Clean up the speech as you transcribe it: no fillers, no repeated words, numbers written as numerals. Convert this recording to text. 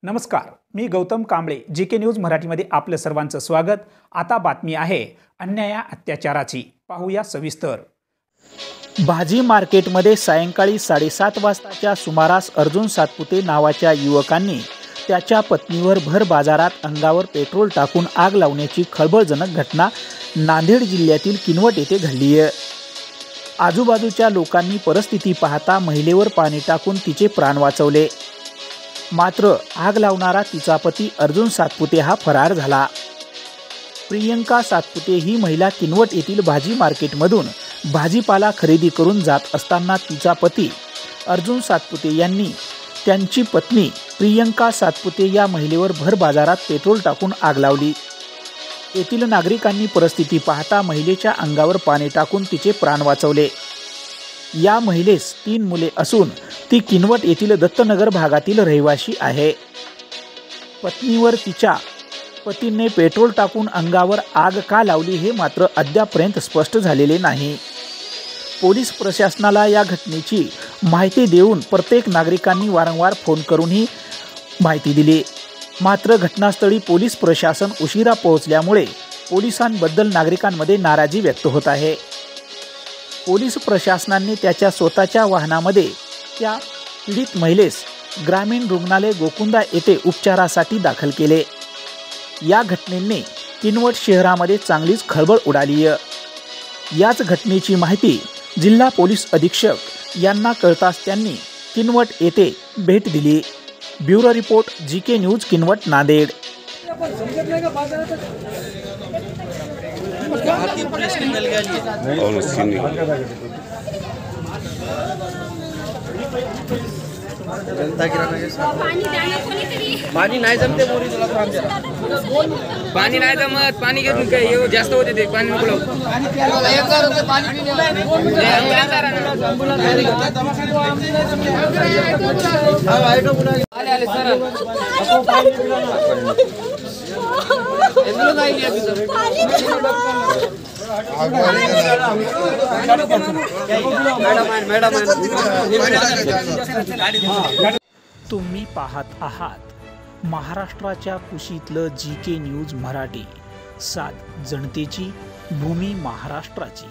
नमस्कार, मी Gautam Kamble. GK news मराठीमध्ये आपलं सर्वांचं स्वागत. आता बातमी आहे अन्याय अत्याचाराची. पाहूया सविस्तर. भाजी मार्केटमध्ये सायंकाळी 7:30 वाजताच्या सुमारास अर्जुन सातपुते नावाच्या युवकांनी त्याच्या पत्नीवर भर बाजारात अंगावर पेट्रोल टाकून आग लावण्याची खळबळजनक घटना नांदेड जिल्ह्यातील किनवट येथे घडली आहे. आजूबाजूच्या लोकांनी परिस्थिती पाहता महिलेवर पाणी टाकून तिचे प्राण वाचवले. मात्र आग लावणारा तिचा पती अर्जुन सातपुते हा फरार झाला. प्रियंका सातपुते ही महिला किनवट येथील भाजी मार्केटमधून भाजीपाला खरेदी करून जात असताना तिचा पती अर्जुन सातपुते यांनी त्यांची पत्नी प्रियंका सातपुते या महिलेवर भर बाजारात पेट्रोल टाकून आग लावली. येथील नागरिकांनी परिस्थिती पाहता महिलेच्या अंगावर पाणी टाकून तिचे प्राण वाचवले. या महिलेस 3 मुले असून ती किनवट येथील दत्तनगर भागातील रहिवासी आहे. पत्नीवर तिच्या पतीने पेट्रोल टाकून अंगावर आग का लावली हे मात्र अद्यापर्यंत स्पष्ट झालेले नाही. पोलीस प्रशासनाला या घटनेची माहिती देऊन प्रत्येक नागरिकांनी वारंवार फोन करूनही माहिती दिली. मात्र घटनास्थळी पोलीस प्रशासन उशिरा पोहोचल्यामुळे पोलिसांबद्दल नागरिकांमध्ये नाराजी व्यक्त होत आहे. पोलीस प्रशासनाने त्याच्या स्वतःच्या वाहनामध्ये त्या पीडित महिलेस ग्रामीण रुग्णालय गोकुंदा येथे उपचारासाठी दाखल केले. या घटनेने किनवट शहरामध्ये चांगलीच खळबळ उडाली आहे. याच घटनेची माहिती जिल्हा पोलीस अधीक्षक यांना कळताच त्यांनी किनवट येथे भेट दिली. Bureau report, GK news, Kinwat, Nanded. पाणी नाही जमते मोरी तुला पाणी नाही जमत. पाणी घेऊन काय जास्त होते ते पाणी नको तुम्ही पाहत आहात महाराष्ट्राच्या कुशीतलं जीके न्यूज मराठी. सात जनतेची, भूमी महाराष्ट्राची.